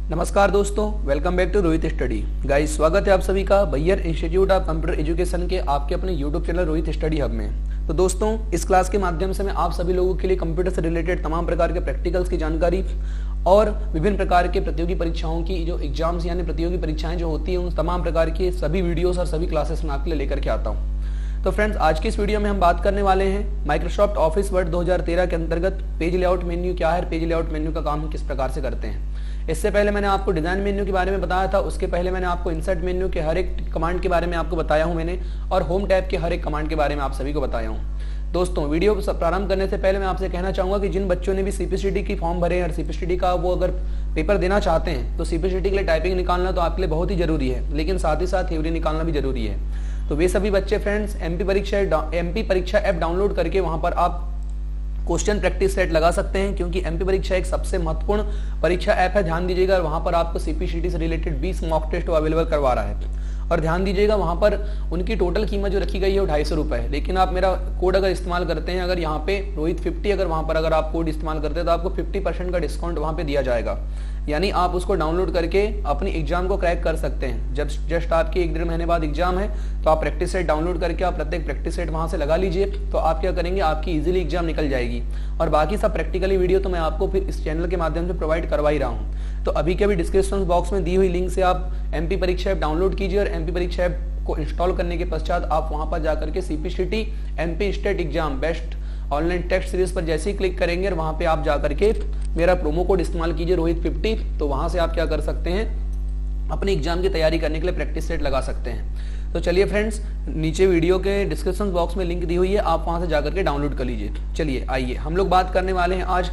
नमस्कार दोस्तों, welcome back to Rohit study. Guys, स्वागत है आप सभी का बैयर इंस्टीट्यूट ऑफ कंप्यूटर एजुकेशन के आपके अपने YouTube channel Rohit study hub में। तो दोस्तों, इस क्लास के माध्यम से मैं आप सभी लोगों के लिए कंप्यूटर से रिलेटेड तमाम प्रकार के प्रैक्टिकल्स की जानकारी और विभिन्न प्रकार के प्रतियोगी परीक्षाओं की जो एग्जाम्स यानी प्रतियोगी परीक्षाएं जो होती है उन तमाम प्रकार के सभी वीडियोस और सभी क्लासेस में आपके लिए लेकर के आता हूँ। तो फ्रेंड्स, आज की इस वीडियो में हम बात करने वाले हैं माइक्रोसॉफ्ट ऑफिस वर्ड 2013 के अंतर्गत पेज लेआउट मेन्यू क्या है, पेज लेआउट मेन्यू का काम हम किस प्रकार से करते हैं। इससे पहले मैंने आपको डिजाइन मेन्यू के बारे में बताया था, उसके पहले मैंने आपको इंसर्ट मेन्यू के हर एक कमांड के बारे में आपको बताया हूं मैंने, और होम टैब के हर एक कमांड के बारे में आप सभी को बताया हूं। दोस्तों, वीडियो प्रारंभ करने से पहले मैं आपसे कहना चाहूंगा कि जिन बच्चों ने भी सीपीसीटी की फॉर्म भरे और सीपीसीटी का वो अगर पेपर देना चाहते हैं तो सीपीसीटी के लिए टाइपिंग निकालना तो आपके लिए बहुत ही जरूरी है, लेकिन साथ ही साथ थ्योरी निकालना भी जरूरी है। तो वे सभी बच्चे फ्रेंड्स एमपी परीक्षा ऐप डाउनलोड करके वहां पर आप क्वेश्चन प्रैक्टिस सेट लगा सकते हैं, क्योंकि एमपी परीक्षा एक सबसे महत्वपूर्ण परीक्षा ऐप है। ध्यान दीजिएगा, वहां पर आपको सीपीसीटी से रिलेटेड 20 मॉक टेस्ट अवेलेबल करवा रहा है। और ध्यान दीजिएगा, वहां पर उनकी टोटल कीमत जो रखी गई है वो 250 रुपए है, लेकिन आप मेरा कोड अगर इस्तेमाल करते हैं, अगर यहाँ पे रोहित 50 अगर वहां पर अगर आप कोड इस्तेमाल करते हैं तो आपको 50% का डिस्काउंट वहां पे दिया जाएगा। यानी आप उसको डाउनलोड करके अपनी एग्जाम को क्रैक कर सकते हैं। जब जस्ट आपकी 1-1.5 महीने बाद एग्जाम है तो आप प्रैक्टिस सेट डाउनलोड करके आप प्रत्येक प्रैक्टिस सेट वहां से लगा लीजिए, तो आप क्या करेंगे, आपकी इजीली एग्जाम निकल जाएगी। और बाकी सब प्रैक्टिकली वीडियो तो मैं आपको फिर इस चैनल के माध्यम से प्रोवाइड करवा ही रहा हूँ। तो अभी के अभी डिस्क्रिप्शन बॉक्स में दी हुई लिंक से आप एमपी परीक्षा ऐप डाउनलोड कीजिए, और एमपी परीक्षा ऐप को इंस्टॉल करने के पश्चात आप वहां पर जाकर के CPCT MP state exam best online test series पर जैसे ही क्लिक करेंगे और वहां पे आप जाकर के मेरा प्रोमो कोड इस्तेमाल कीजिए रोहित 50, तो वहां से आप क्या कर सकते हैं, अपनी एग्जाम की तैयारी करने के लिए प्रैक्टिस सेट लगा सकते हैं। तो चलिए फ्रेंड्स, नीचे वीडियो के डिस्क्रिप्शन बॉक्स में लिंक दी हुई है, आप वहां से जाकर के डाउनलोड कर लीजिए। चलिए आइए, हम लोग बात करने वाले हैं आज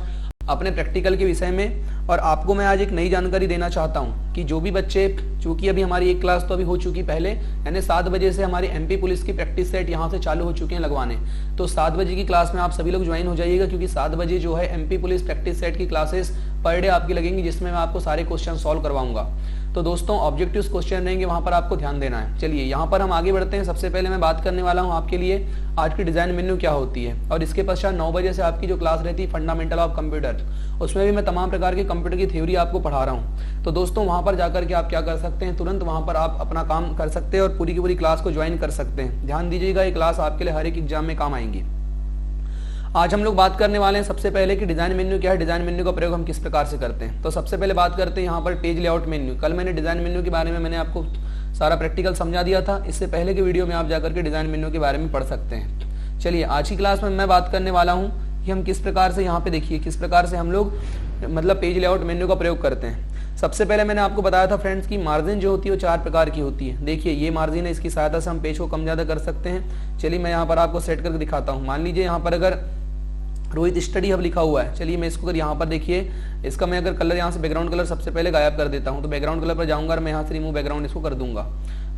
अपने प्रैक्टिकल के विषय में। और आपको मैं आज एक नई जानकारी देना चाहता हूं कि जो भी बच्चे, चूंकि अभी हमारी एक क्लास तो अभी हो चुकी पहले, यानी 7 बजे से हमारी एमपी पुलिस की प्रैक्टिस सेट यहां से चालू हो चुके हैं लगवाने। तो 7 बजे की क्लास में आप सभी लोग ज्वाइन हो जाइएगा, क्योंकि 7 बजे जो है एमपी पुलिस प्रैक्टिस सेट की क्लासेस पर डे आपकी लगेंगी, जिसमें मैं आपको सारे क्वेश्चन सॉल्व करवाऊंगा। तो दोस्तों, ऑब्जेक्टिव क्वेश्चन रहेंगे, वहां पर आपको ध्यान देना है। चलिए यहाँ पर हम आगे बढ़ते हैं। सबसे पहले मैं बात करने वाला हूँ आपके लिए आज की डिजाइन मेन्यू क्या होती है, और इसके पश्चात 9 बजे से आपकी जो क्लास रहती है फंडामेंटल ऑफ कंप्यूटर, उसमें भी मैं तमाम प्रकार के कंप्यूटर की थ्योरी आपको पढ़ा रहा हूँ। तो दोस्तों, वहां पर जाकर के आप क्या कर सकते हैं, तुरंत वहां पर आप अपना काम कर सकते हैं और पूरी की पूरी क्लास को ज्वाइन कर सकते हैं। ध्यान दीजिएगा, ये क्लास आपके लिए हर एक एग्जाम में काम आएंगी। आज हम लोग बात करने वाले हैं सबसे पहले कि डिजाइन मेन्यू क्या है, डिजाइन मेन्यू का प्रयोग हम किस प्रकार से करते हैं। तो सबसे पहले बात करते हैं यहाँ पर पेज लेआउट मेन्यू। कल मैंने डिजाइन मेन्यू के बारे में मैंने आपको सारा प्रैक्टिकल समझा दिया था, इससे पहले के वीडियो में आप जाकर के डिजाइन मेन्यू के बारे में पढ़ सकते हैं। चलिए, आज की क्लास में मैं बात करने वाला हूँ कि हम किस प्रकार से यहाँ पे देखिए किस प्रकार से हम लोग मतलब पेज लेआउट मेन्यू का प्रयोग करते हैं। सबसे पहले मैंने आपको बताया था फ्रेंड्स की मार्जिन जो होती है वो 4 प्रकार की होती है। देखिए, ये मार्जिन है, इसकी सहायता से हम पेज को कम ज्यादा कर सकते हैं। चलिए मैं यहाँ पर आपको सेट करके दिखाता हूँ। मान लीजिए यहाँ पर अगर रोहित स्टडी हब लिखा हुआ है, चलिए मैं इसको अगर यहाँ पर देखिए, इसका मैं अगर कलर यहाँ से बैकग्राउंड कलर सबसे पहले गायब कर देता हूँ, तो बैकग्राउंड कलर पर जाऊंगा और मैं यहाँ से रिमूव बैकग्राउंड इसको कर दूंगा।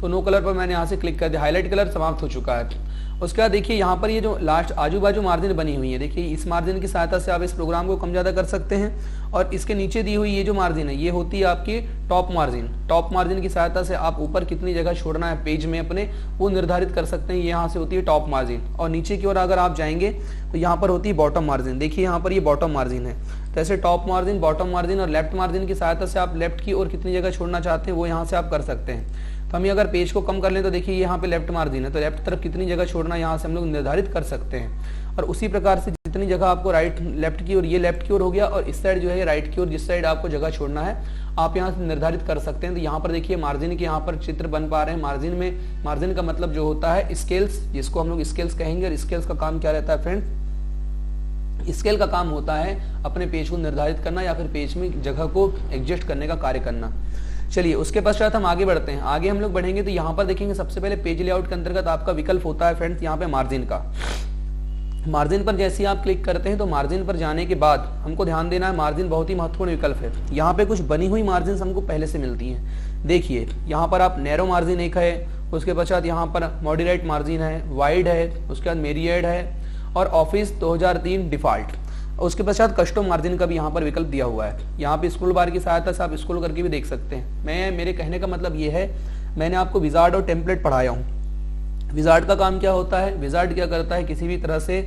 तो नो कलर पर मैंने यहाँ से क्लिक कर दिया, हाईलाइट कलर समाप्त हो चुका है। उसके बाद देखिए यहाँ पर ये जो लास्ट आजू बाजू मार्जिन बनी हुई है, देखिए इस मार्जिन की सहायता से आप इस प्रोग्राम को कम ज्यादा कर सकते हैं। और इसके नीचे दी हुई ये जो मार्जिन है, ये होती है आपकी टॉप मार्जिन। टॉप मार्जिन की सहायता से आप ऊपर कितनी जगह छोड़ना है पेज में अपने, वो निर्धारित कर सकते हैं। ये यहाँ से होती है टॉप मार्जिन। और नीचे की ओर अगर आप जाएंगे तो यहाँ पर होती है बॉटम मार्जिन। देखिए यहाँ पर ये बॉटम मार्जिन है। तो ऐसे टॉप मार्जिन, बॉटम मार्जिन और लेफ्ट मार्जिन की सहायता से आप लेफ्ट की ओर कितनी जगह छोड़ना चाहते हैं वो यहाँ से आप कर सकते हैं। तो हम अगर पेज को कम कर लें तो देखिए यहाँ पे लेफ्ट मार्जिन है, तो लेफ्ट तरफ कितनी जगह छोड़ना यहाँ से हम लोग निर्धारित कर सकते हैं। और उसी प्रकार से जितनी जगह आपको राइट लेफ्ट की ओर, ये लेफ्ट की ओर हो गया, और इस साइड जो है राइट की ओर, जिस साइड आपको जगह छोड़ना है आप यहाँ से निर्धारित कर सकते हैं। तो यहाँ पर देखिए मार्जिन के यहाँ पर चित्र बन पा रहे हैं। मार्जिन में, मार्जिन का मतलब जो होता है स्केल्स, जिसको हम लोग स्केल्स कहेंगे। और स्केल्स का काम क्या रहता है फ्रेंड, स्केल का काम होता है अपने पेज को निर्धारित करना या फिर पेज में जगह को एडजस्ट करने का कार्य करना। चलिए उसके पश्चात हम आगे बढ़ते हैं। आगे हम लोग बढ़ेंगे तो यहाँ पर देखेंगे सबसे पहले पेज लेआउट के अंतर्गत आपका विकल्प होता है फ्रेंड्स यहाँ पे मार्जिन का। मार्जिन पर जैसे ही आप क्लिक करते हैं तो मार्जिन पर जाने के बाद हमको ध्यान देना है, मार्जिन बहुत ही महत्वपूर्ण विकल्प है। यहाँ पे कुछ बनी हुई मार्जिन हमको पहले से मिलती हैं। देखिए यहाँ पर आप नैरो मार्जिन एक है, उसके पश्चात यहाँ पर मॉडरेट मार्जिन है, वाइड है, उसके बाद मेरिएड है, और ऑफिस 2003 डिफॉल्ट। उसके पश्चात कस्टम मार्जिन का भी यहाँ पर विकल्प दिया हुआ है। यहाँ पे स्क्रॉल बार की सहायता से आप स्क्रॉल करके भी देख सकते हैं। मेरे कहने का मतलब ये है, मैंने आपको विजार्ड और टेम्पलेट पढ़ाया हूँ। विजार्ड का काम क्या होता है, विजार्ड क्या करता है, किसी भी तरह से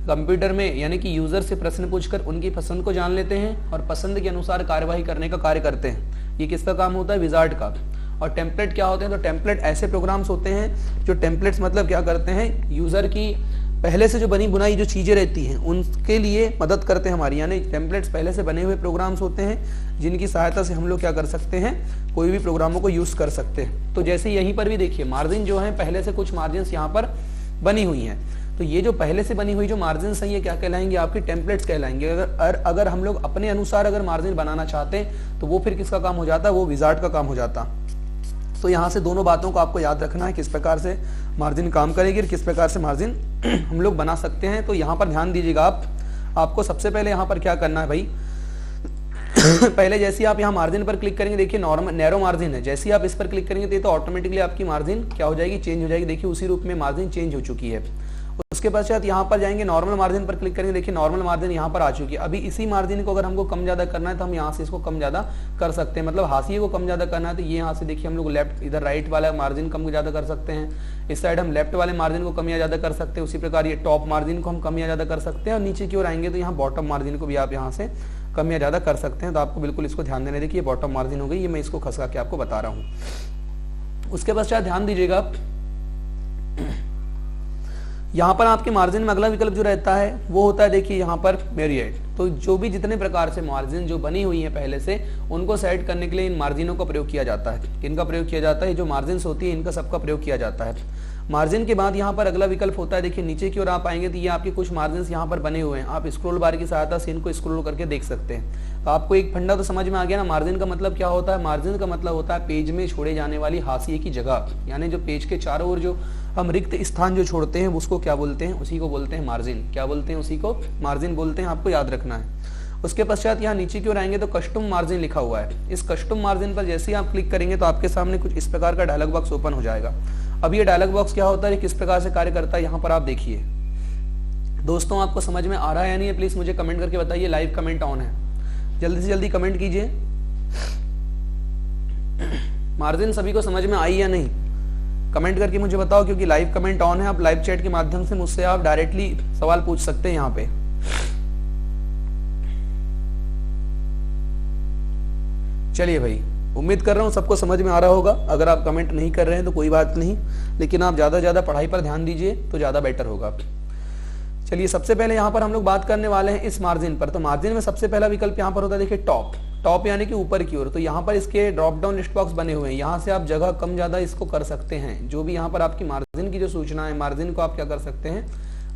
कंप्यूटर में यानी कि यूजर से प्रश्न पूछकर उनकी पसंद को जान लेते हैं और पसंद के अनुसार कार्यवाही करने का कार्य करते हैं। ये किसका काम होता है, विजार्ड का। और टेम्पलेट क्या होते हैं, तो टेम्पलेट ऐसे प्रोग्राम्स होते हैं जो टेम्पलेट्स मतलब क्या करते हैं, यूजर की पहले से जो बनी बुनाई जो चीजें रहती हैं उनके लिए मदद करते हैं हमारी, यानी टेम्पलेट्स पहले से बने हुए प्रोग्राम्स होते हैं जिनकी सहायता से हम लोग क्या कर सकते हैं, कोई भी प्रोग्रामों को यूज कर सकते हैं। तो जैसे यहीं पर भी देखिए मार्जिन जो है पहले से कुछ मार्जिन यहाँ पर बनी हुई हैं, तो ये जो पहले से बनी हुई जो मार्जिन है ये क्या कहलाएंगे, आपकी टेम्पलेट्स कहलाएंगे। अगर हम लोग अपने अनुसार अगर मार्जिन बनाना चाहते हैं तो वो फिर किसका काम हो जाता है, वो विजार्ड का काम हो जाता। तो यहाँ से दोनों बातों को आपको याद रखना है, किस प्रकार से मार्जिन काम करेगी और किस प्रकार से मार्जिन हम लोग बना सकते हैं। तो यहाँ पर ध्यान दीजिएगा आपको सबसे पहले यहाँ पर क्या करना है भाई पहले जैसे ही आप यहाँ मार्जिन पर क्लिक करेंगे, देखिए नॉर्मल नैरो मार्जिन है, जैसे ही आप इस पर क्लिक करेंगे तो ऑटोमेटिकली आपकी मार्जिन क्या हो जाएगी, चेंज हो जाएगी। देखिए उसी रूप में मार्जिन चेंज हो चुकी है। उसके पश्चात यहाँ पर जाएंगे नॉर्मल मार्जिन पर क्लिक करेंगे, देखिए नॉर्मल मार्जिन यहाँ पर आ चुकी है। अभी इसी मार्जिन को अगर हमको कम ज्यादा करना है तो हम यहाँ से इसको कम ज्यादा कर सकते हैं, मतलब हाशिए को कम ज्यादा करना है तो ये यहाँ से देखिए हम लोग लेफ्ट इधर राइट वाला मार्जिन कम ज्यादा कर सकते हैं, इस साइड हम लेफ्ट वाले मार्जिन को कम या ज्यादा कर सकते हैं। उसी प्रकार ये टॉप मार्जिन को हम कम या ज्यादा कर सकते हैं और नीचे की ओर आएंगे तो यहाँ बॉटम मार्जिन को भी आप यहाँ से कम या ज्यादा कर सकते हैं। तो आपको बिल्कुल इसको ध्यान देना, देखिए बॉटम मार्जिन हो गई, ये मैं इसको खसका के आपको बता रहा हूँ। उसके पश्चात ध्यान दीजिएगा आप यहाँ पर आपके मार्जिन में अगला विकल्प जो रहता है वो होता है, देखिए यहाँ पर वेरिएट। तो जो भी जितने प्रकार से मार्जिन जो बनी हुई है पहले से उनको सेट करने के लिए इन मार्जिनों का प्रयोग किया जाता है। किनका प्रयोग किया जाता है, जो मार्जिन होती है इनका सबका प्रयोग किया जाता है। मार्जिन के बाद यहाँ पर अगला विकल्प होता है, देखिए नीचे की ओर आप आएंगे तो ये आपके कुछ मार्जिन यहाँ पर बने हुए हैं, आप स्क्रॉल बार की सहायता से इनको स्क्रॉल करके देख सकते हैं। तो आपको एक फंडा तो समझ में आ गया ना, मार्जिन का मतलब क्या होता है। मार्जिन का मतलब होता है पेज में छोड़े जाने वाली हाशिए की जगह, यानी जो पेज के चारों ओर जो हम रिक्त स्थान जो छोड़ते हैं उसको क्या बोलते हैं, उसी को बोलते हैं मार्जिन। क्या बोलते हैं, उसी को मार्जिन बोलते हैं, आपको याद रखना है। उसके पश्चात यहाँ नीचे की ओर आएंगे तो कस्टम मार्जिन लिखा हुआ है। इस कस्टम मार्जिन पर जैसे ही आप क्लिक करेंगे तो आपके सामने कुछ इस प्रकार का डायलॉग बॉक्स ओपन हो जाएगा। अब ये डायलॉग बॉक्स क्या होता है, किस प्रकार से कार्य करता है, यहाँ पर आप देखिए। दोस्तों आपको समझ में आ रहा है या नहीं है, प्लीज मुझे कमेंट करके बताइए। लाइव कमेंट ऑन है, जल्दी से जल्दी कमेंट कीजिए। मार्जिन सभी को समझ में आई या नहीं, कमेंट करके मुझे बताओ, क्योंकि लाइव कमेंट ऑन है। आप लाइव चैट के माध्यम से मुझसे आप डायरेक्टली सवाल पूछ सकते हैं यहाँ पे। चलिए भाई, उम्मीद कर रहा हूँ सबको समझ में आ रहा होगा। अगर आप कमेंट नहीं कर रहे हैं तो कोई बात नहीं, लेकिन आप ज्यादा से ज्यादा पढ़ाई पर ध्यान दीजिए तो ज्यादा बेटर होगा। चलिए सबसे पहले यहाँ पर हम लोग बात करने वाले हैं इस मार्जिन पर। तो मार्जिन में सबसे पहला विकल्प यहाँ पर होता है, देखिए टॉप। टॉप यानी कि ऊपर की ओर। तो यहाँ पर इसके ड्रॉप डाउन लिस्ट बॉक्स बने हुए हैं, यहाँ से आप जगह कम ज्यादा इसको कर सकते हैं। जो भी यहाँ पर आपकी मार्जिन की जो सूचना है, मार्जिन को आप क्या कर सकते हैं,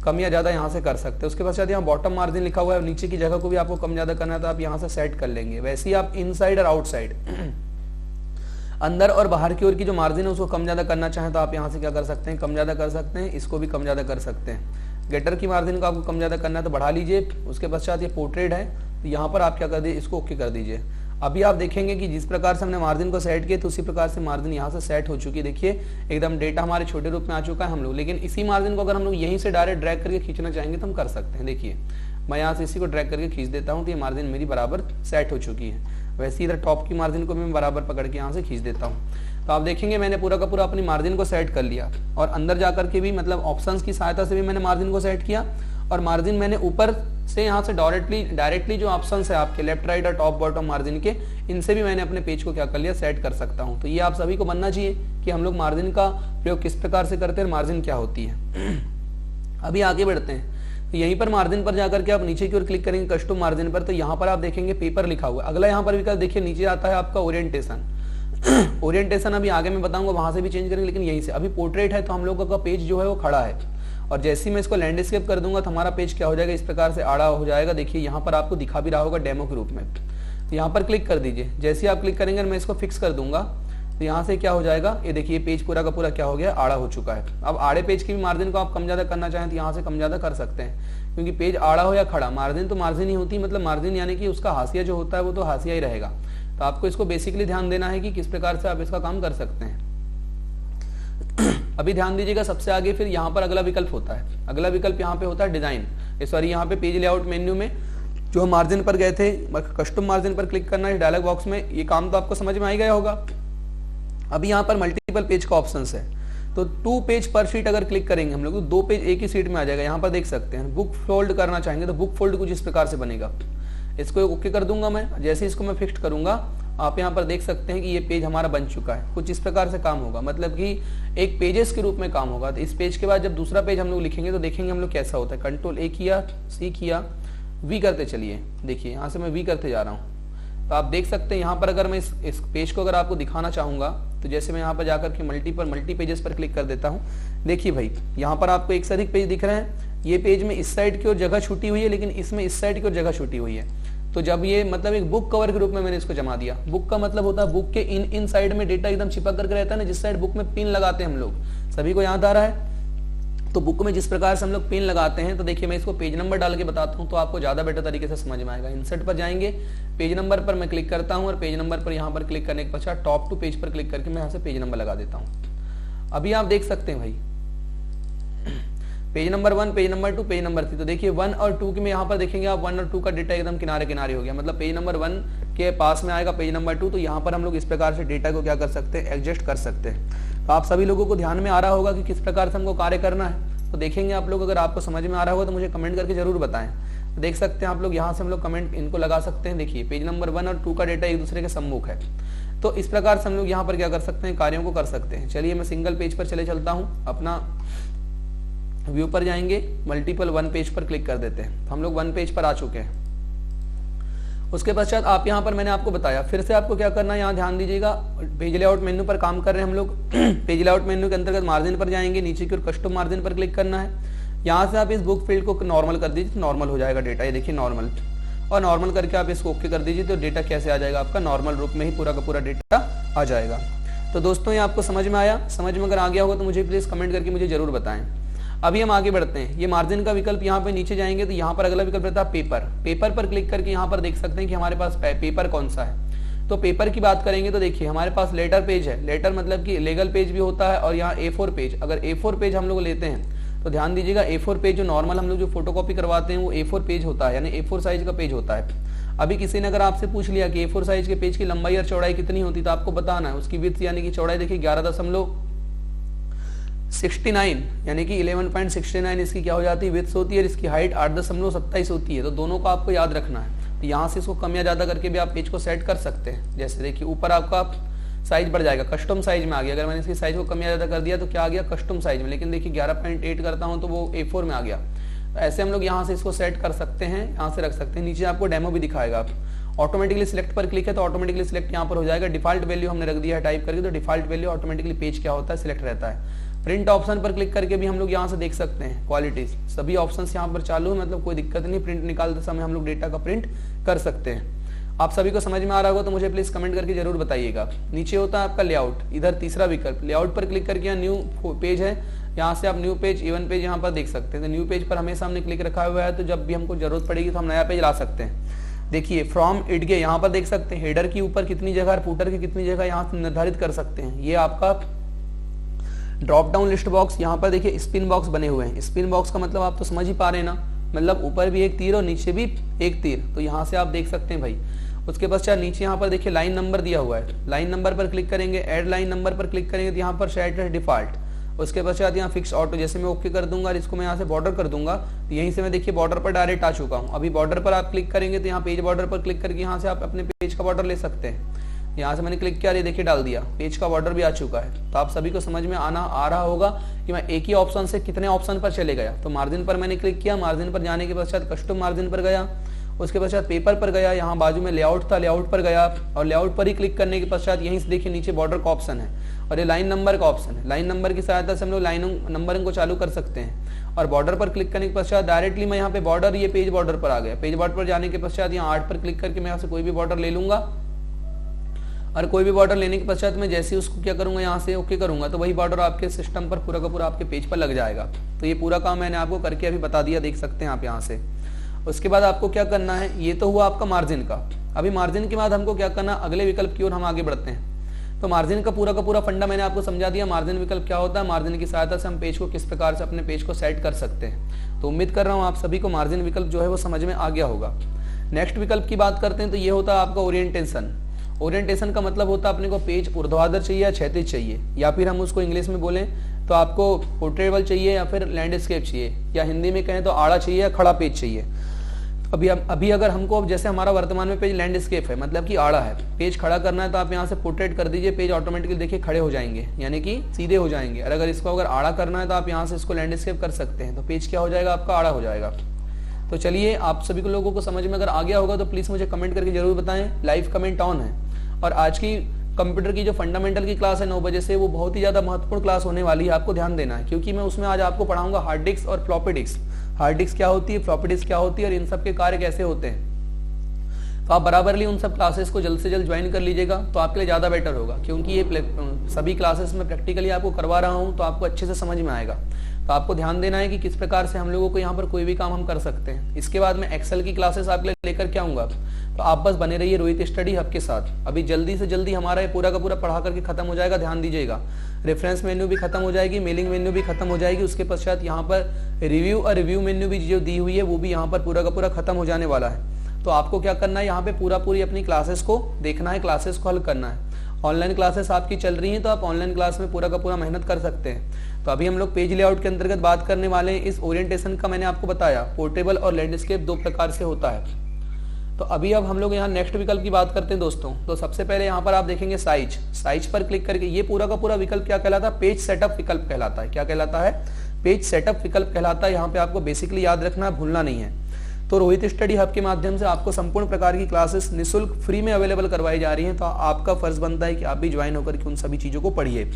कम या ज्यादा यहाँ से कर सकते हैं। उसके पश्चात यहाँ बॉटम मार्जिन लिखा हुआ है, नीचे की जगह को भी आपको कम ज्यादा करना है तो आप यहाँ से सेट कर लेंगे। वैसे ही आप इनसाइड और आउटसाइड अंदर और बाहर की ओर की जो मार्जिन है उसको कम ज्यादा करना चाहें तो आप यहाँ से क्या कर सकते हैं, कम ज्यादा कर सकते हैं। इसको भी कम ज्यादा कर सकते हैं। गेटर की मार्जिन को आपको कम ज्यादा करना है तो बढ़ा लीजिए। उसके पश्चात ये पोर्ट्रेट है तो यहाँ पर आप क्या कर दीजिए, इसको ओके कर दीजिए। अभी आप देखेंगे कि जिस प्रकार से हमने मार्जिन को सेट किया तो उसी प्रकार से मार्जिन यहाँ से सेट हो चुकी है। देखिए एकदम डेटा हमारे छोटे रूप में आ चुका है हम लोग। लेकिन इसी मार्जिन को अगर हम लोग यहीं से डायरेक्ट ड्रैग करके खींचना चाहेंगे तो हम कर सकते हैं। देखिए मैं यहाँ से इसी को ड्रैग करके खींच देता हूँ तो ये मार्जिन मेरी बराबर सेट हो चुकी है। वैसे इधर टॉप की मार्जिन को मैं बराबर पकड़ के यहाँ से खींच देता हूँ। तो आप देखेंगे मैंने पूरा का पूरा अपनी मार्जिन को सेट कर लिया और अंदर जाकर के भी मतलब ऑप्शंस की सहायता से भी मैंने मार्जिन को सेट किया। और मार्जिन मैंने ऊपर से यहाँ से डायरेक्टली जो ऑप्शंस है आपके लेफ्ट राइट और टॉप बॉटम मार्जिन के, इनसे भी मैंने अपने पेज को क्या कर लिया, सेट कर सकता हूँ। तो ये आप सभी को बनना चाहिए कि हम लोग मार्जिन का प्रयोग किस प्रकार से करते हैं, मार्जिन क्या होती है। अभी आगे बढ़ते हैं। तो यहीं पर मार्जिन पर जाकर के आप नीचे की ओर क्लिक करेंगे कस्टम मार्जिन पर, तो यहाँ पर आप देखेंगे पेपर लिखा हुआ है। अगला यहाँ पर विकल्प देखिए नीचे आता है आपका ओरिएंटेशन। ओरिएंटेशन अभी आगे मैं बताऊंगा, वहां से भी चेंज करेंगे, लेकिन यहीं से अभी पोर्ट्रेट है तो हम लोगों का पेज जो है वो खड़ा है। और जैसे ही मैं इसको लैंडस्केप कर दूंगा तो हमारा पेज क्या हो जाएगा, इस प्रकार से आड़ा हो जाएगा। देखिए यहाँ पर आपको दिखा भी रहा होगा डेमो के रूप में। तो यहाँ पर क्लिक कर दीजिए। जैसे ही आप क्लिक करेंगे मैं इसको फिक्स कर दूंगा तो यहाँ से क्या हो जाएगा, ये देखिए पेज पूरा का पूरा क्या हो गया, आड़ा हो चुका है। अब आड़े पेज की भी मार्जिन को आप कम ज्यादा करना चाहें तो यहाँ से कम ज्यादा कर सकते हैं, क्योंकि पेज आड़ा हो या खड़ा, मार्जिन तो मार्जिन ही होती, मतलब मार्जिन यानी कि उसका हाशिया जो होता है वो तो हाशिया ही रहेगा। तो आपको इसको बेसिकली ध्यान देना है कि किस प्रकार से आप इसका काम कर सकते हैं। अभी ध्यान दीजिएगा सबसे आगे फिर यहाँ पर अगला विकल्प होता है। अगला विकल्प यहाँ पे होता है डिजाइन, सॉरी यहाँ पे पेज लेआउट मेन्यू में जो हम मार्जिन पर गए थे, कस्टम मार्जिन पर क्लिक करना है डायलॉग बॉक्स में। ये काम तो आपको समझ में आ ही गया होगा। अभी यहाँ पर मल्टीपल पेज का ऑप्शन है, तो 2 पेज पर शीट अगर क्लिक करेंगे हम लोग तो 2 पेज एक ही शीट में आ जाएगा। यहाँ पर देख सकते हैं। बुक फोल्ड करना चाहेंगे तो बुक फोल्ड कुछ इस प्रकार से बनेगा। इसको ओके कर दूंगा मैं। जैसे इसको मैं फिक्स करूंगा आप यहाँ पर देख सकते हैं कि ये पेज हमारा बन चुका है। कुछ इस प्रकार से काम होगा, मतलब कि एक पेजेस के रूप में काम होगा। तो इस पेज के बाद जब दूसरा पेज हम लोग लिखेंगे तो देखेंगे हम लोग कैसा होता है। कंट्रोल ए किया, सी किया, वी करते चलिए। देखिए यहाँ से मैं वी करते जा रहा हूँ। तो आप देख सकते हैं यहाँ पर अगर मैं इस पेज को अगर आपको दिखाना चाहूँगा तो जैसे मैं यहाँ पर जाकर के मल्टी पेजेस पर क्लिक कर देता हूँ। देखिए भाई यहाँ पर आपको एक से अधिक पेज दिख रहे हैं। ये पेज में इस साइड की ओर जगह छूटी हुई है, लेकिन इसमें इस साइड की ओर जगह छूटी हुई है। तो जब ये मतलब एक बुक कवर के रूप में मैंने इसको जमा दिया। बुक का मतलब होता है बुक के इन साइड में डेटा एकदम चिपक करके रहता है ना, जिस साइड बुक में पिन लगाते हैं हम लोग, सभी को याद आ रहा है। तो बुक में जिस प्रकार से हम लोग पिन लगाते हैं, तो देखिए मैं इसको पेज नंबर डाल के बताता हूँ तो आपको ज्यादा बेटर तरीके से समझ में आएगा। इंसर्ट पर जाएंगे, पेज नंबर पर मैं क्लिक करता हूँ और पेज नंबर पर यहाँ पर क्लिक करने के पश्चात टॉप टू पेज पर क्लिक करके मैं यहाँ से पेज नंबर लगा देता हूँ। अभी आप देख सकते हैं भाई page number 1, page number 2, page number 3। तो देखिए 1 और 2 के में यहाँ पर देखेंगे आप 1 और 2 का डेटा एकदम किनारे किनारे हो गया, मतलब पेज नंबर 1 के पास में आएगा पेज नंबर 2। तो यहाँ पर हम लोग इस प्रकार से डेटा को क्या कर सकते हैं, एडजस्ट कर सकते हैं। तो आप सभी लोगों को ध्यान में आ रहा होगा कि किस प्रकार से हमको कार्य करना है। तो देखेंगे आप लोग, अगर आपको समझ में आ रहा होगा तो मुझे कमेंट करके जरूर बताएं। तो देख सकते हैं आप लोग यहाँ से हम लोग कमेंट इनको लगा सकते हैं। देखिए पेज नंबर 1 और 2 का डेटा एक दूसरे के सम्मुख है। तो इस प्रकार से हम लोग यहाँ पर क्या कर सकते हैं, कार्यों को कर सकते हैं। चलिए मैं सिंगल पेज पर चले चलता हूँ, अपना व्यू पर जाएंगे, मल्टीपल 1 पेज पर क्लिक कर देते हैं। तो हम लोग 1 पेज पर आ चुके हैं। उसके पश्चात आप यहाँ पर मैंने आपको बताया, फिर से आपको क्या करना है, यहाँ ध्यान दीजिएगा। पेज लेआउट मेन्यू पर काम कर रहे हैं हम लोग। पेज लेआउट मेन्यू के अंतर्गत मार्जिन पर जाएंगे, नीचे की ओर कस्टम मार्जिन पर क्लिक करना है। यहाँ से आप इस बुक फील्ड को नॉर्मल कर दीजिए तो नॉर्मल हो जाएगा डेटा। ये देखिए नॉर्मल, और नॉर्मल करके आप इसको ओके कर दीजिए तो डेटा कैसे आ जाएगा, आपका नॉर्मल रूप में ही पूरा का पूरा डेटा आ जाएगा। तो दोस्तों ये आपको समझ में आया? समझ में अगर आ गया होगा तो मुझे प्लीज कमेंट करके मुझे जरूर बताएं। अभी हम आगे बढ़ते हैं। ये मार्जिन का विकल्प यहाँ पे नीचे जाएंगे तो यहाँ पर अगला विकल्प रहता है पेपर। पेपर पर क्लिक करके यहाँ पर देख सकते हैं कि हमारे पास पेपर कौन सा है। तो पेपर की बात करेंगे तो देखिए हमारे पास लेटर पेज है। लेटर मतलब कि लीगल पेज भी होता है, और यहाँ A4 पेज। अगर A4 पेज हम लोग लेते हैं तो ध्यान दीजिएगा, A4 पेज जो नॉर्मल हम लोग जो फोटोकॉपी करवाते हैं वो A4 पेज होता है, यानी A4 साइज का पेज होता है। अभी किसी ने अगर आपसे पूछ लिया कि A4 साइज के पेज की लंबाई और चौड़ाई कितनी होती, तो आपको बताना है उसकी विड्थ यानी कि चौड़ाई देखिए 11.69 यानी कि 11.69 इसकी क्या हो जाती है, विड्थ होती है, और इसकी हाइट 8.27 होती है। तो दोनों को आपको याद रखना है। तो यहाँ से इसको कम या ज्यादा करके भी आप पेज को सेट कर सकते हैं। जैसे देखिए ऊपर आपका साइज बढ़ जाएगा, कस्टम साइज में आ गया। अगर मैंने इसकी साइज को कम या ज्यादा कर दिया तो क्या आ गया, कस्टम साइज में। लेकिन देखिए 11.8 करता हूँ तो वो A4 में आ गया। तो ऐसे हम लोग यहाँ से इसको सेट कर सकते हैं, यहाँ से रख सकते हैं। नीचे आपको डेमो भी दिखाएगा। ऑटोमेटिकली सिलेक्ट पर क्लिक है तो ऑटोमेटिकली सिलेक्ट यहाँ पर हो जाएगा। डिफॉल्ट वैल्यू हमने रख दिया है टाइप करके, तो डिफॉल्ट वैल्यू ऑटोमेटिकली पेज क्या होता है, सिलेक्ट रहता है। प्रिंट ऑप्शन पर क्लिक करके भी हम लोग यहाँ से देख सकते हैं क्वालिटीज, सभी ऑप्शंस यहाँ पर चालू है, मतलब कोई दिक्कत नहीं। प्रिंट निकालते समय हम लोग डेटा का प्रिंट कर सकते हैं। आप सभी को समझ में आ रहा होगा तो मुझे प्लीज कमेंट करके जरूर बताइएगा। नीचे होता है आपका लेआउट, इधर तीसरा विकल्प लेआउट पर क्लिक करके यहाँ न्यू पेज है, यहाँ से आप न्यू पेज, इवन पेज यहाँ पर देख सकते हैं। तो न्यू पेज पर हमेशा हमने क्लिक रखा हुआ है, तो जब भी हमको जरूरत पड़ेगी तो हम नया पेज ला सकते हैं। देखिए फ्रॉम इटगे यहाँ पर देख सकते हैं, हेडर की ऊपर कितनी जगह और फूटर की कितनी जगह यहाँ से निर्धारित कर सकते हैं। ये आपका ड्रॉप डाउन लिस्ट बॉक्स, यहाँ पर देखिए स्पिन बॉक्स बने हुए हैं। स्पिन बॉक्स का मतलब आप तो समझ ही पा रहे हैं ना, मतलब ऊपर भी एक तीर और नीचे भी एक तीर। तो यहाँ से आप देख सकते हैं भाई। उसके पश्चात नीचे यहाँ पर देखिए लाइन नंबर दिया हुआ है। लाइन नंबर पर क्लिक करेंगे, ऐड लाइन नंबर पर क्लिक करेंगे तो यहाँ पर सेट है डिफॉल्ट। उसके पश्चात यहाँ फिक्स ऑटो, जैसे मैं ओके कर दूंगा और इसको मैं यहाँ से बॉर्डर कर दूंगा तो यहीं से मैं देखिए बॉर्डर पर डायरेक्ट आ चुका हूँ। अभी बॉर्डर पर आप क्लिक करेंगे तो यहाँ पेज बॉर्डर पर क्लिक करके यहाँ से आप अपने पेज का बॉर्डर ले सकते हैं। यहाँ से मैंने क्लिक किया, ये देखिए डाल दिया, पेज का बॉर्डर भी आ चुका है। तो आप सभी को समझ में आ रहा होगा कि मैं एक ही ऑप्शन से कितने ऑप्शन पर चले गया। तो मार्जिन पर मैंने क्लिक किया, मार्जिन पर जाने के पश्चात कस्टम मार्जिन पर गया, उसके पश्चात पेपर पर गया, यहाँ बाजू में लेआउट था, लेआउट पर गया, और लेआउट पर ही क्लिक करने के पश्चात यहीं से देखिए नीचे बॉर्डर का ऑप्शन है और ये लाइन नंबर का ऑप्शन है। लाइन नंबर की सहायता से हम लोग लाइन नंबरिंग को चालू कर सकते हैं। और बॉर्डर पर क्लिक करने के पश्चात डायरेक्टली मैं यहाँ पे बॉर्डर, ये पेज बॉर्डर पर आ गया। पेज बॉर्डर पर जाने के पश्चात यहाँ 8 पर क्लिक करके मैं यहाँ से कोई भी बॉर्डर ले लूंगा, और कोई भी बॉर्डर लेने के पश्चात मैं जैसे ही उसको क्या करूंगा, यहाँ से ओके करूंगा तो वही बॉर्डर आपके सिस्टम पर पूरा का पूरा आपके पेज पर लग जाएगा। तो ये पूरा काम मैंने आपको करके अभी बता दिया, देख सकते हैं आप यहाँ से। उसके बाद आपको क्या करना है, ये तो हुआ आपका मार्जिन का। अभी मार्जिन के बाद हमको क्या करना, अगले विकल्प की ओर हम आगे बढ़ते हैं। तो मार्जिन का पूरा फंडा मैंने आपको समझा दिया। मार्जिन विकल्प क्या होता है, मार्जिन की सहायता से हम पेज को किस प्रकार से अपने पेज को सेट कर सकते हैं। तो उम्मीद कर रहा हूँ आप सभी को मार्जिन विकल्प जो है वो समझ में आ गया होगा। नेक्स्ट विकल्प की बात करते हैं तो ये होता है आपका ओरिएंटेशन। ओरिएंटेशन का मतलब होता है अपने को पेज ऊर्ध्वाधर चाहिए या क्षैतिज चाहिए, या फिर हम उसको इंग्लिश में बोलें तो आपको पोर्ट्रेबल चाहिए या फिर लैंडस्केप चाहिए, या हिंदी में कहें तो आड़ा चाहिए या खड़ा पेज चाहिए। अभी अगर हमको अब जैसे हमारा वर्तमान में पेज लैंडस्केप है, मतलब कि आड़ा है, पेज खड़ा करना है तो आप यहाँ से पोर्ट्रेट कर दीजिए, पेज ऑटोमेटिकली देखिए खड़े हो जाएंगे, यानी कि सीधे हो जाएंगे। और अगर इसको अगर आड़ा करना है तो आप यहाँ से इसको लैंडस्केप कर सकते हैं, तो पेज क्या हो जाएगा आपका, आड़ा हो जाएगा। तो चलिए, आप सभी को लोगों को समझ में अगर आ गया होगा तो प्लीज मुझे कमेंट करके जरूर बताएं। लाइव कमेंट ऑन है। और आज की कंप्यूटर की जो फंडामेंटल की क्लास है 9 बजे से, वो बहुत ही ज्यादा महत्वपूर्ण क्लास होने वाली है, आपको ध्यान देना है, क्योंकि मैं उसमें आज आपको पढ़ाऊंगा हार्ड डिस्क और फ्लॉपी डिस्क। हार्ड डिस्क क्या होती है, फ्लॉपी डिस्क क्या होती है, और इन सब के कार्य कैसे होते हैं। तो आप बराबरली उन सब क्लासेस को जल्द से जल्द ज्वाइन कर लीजिएगा, तो आपके लिए ज्यादा बेटर होगा, क्योंकि ये सभी क्लासेस में प्रैक्टिकली आपको करवा रहा हूँ, तो आपको अच्छे से समझ में आएगा। तो आपको ध्यान देना है कि किस प्रकार से हम लोगों को यहाँ पर कोई भी काम हम कर सकते हैं। इसके बाद मैं एक्सेल की क्लासेस आपके लिए लेकर के आऊंगा, तो आप बस बने रहिए रोहित स्टडी हब के साथ। अभी जल्दी से जल्दी हमारा ये पूरा का पूरा पढ़ा करके खत्म हो जाएगा, ध्यान दीजिएगा। रेफरेंस मेन्यू भी खत्म हो जाएगी, मेलिंग मेन्यू भी खत्म हो जाएगी, उसके पश्चात यहाँ पर रिव्यू और रिव्यू मेन्यू भी जो दी हुई है वो भी यहाँ पर पूरा का पूरा खत्म हो जाने वाला है। तो आपको क्या करना है, यहाँ पे पूरी अपनी क्लासेस को देखना है, क्लासेस को हल करना है। ऑनलाइन क्लासेस आपकी चल रही हैं, तो आप ऑनलाइन क्लास में पूरा का पूरा मेहनत कर सकते हैं। तो अभी हम लोग पेज लेआउट के अंतर्गत बात करने वाले हैं। इस ओरिएंटेशन का मैंने आपको बताया, पोर्टेबल और लैंडस्केप 2 प्रकार से होता है। तो अभी अब हम लोग यहाँ नेक्स्ट विकल्प की बात करते हैं दोस्तों। तो सबसे पहले यहाँ पर आप देखेंगे साइज पर क्लिक करके, ये पूरा का पूरा विकल्प क्या कहलाता है, पेज सेटअप विकल्प कहलाता है। क्या कहलाता है, पेज सेटअप विकल्प कहलाता है। यहाँ पे आपको बेसिकली याद रखना है, भूलना नहीं है। तो रोहित स्टडी हब के माध्यम से आपको संपूर्ण प्रकार की क्लासेस निःशुल्क फ्री में अवेलेबल करवाई जा रही हैं। तो आपका फर्ज बनता है कि आप भी ज्वाइन होकर के उन सभी चीजों को पढ़िए।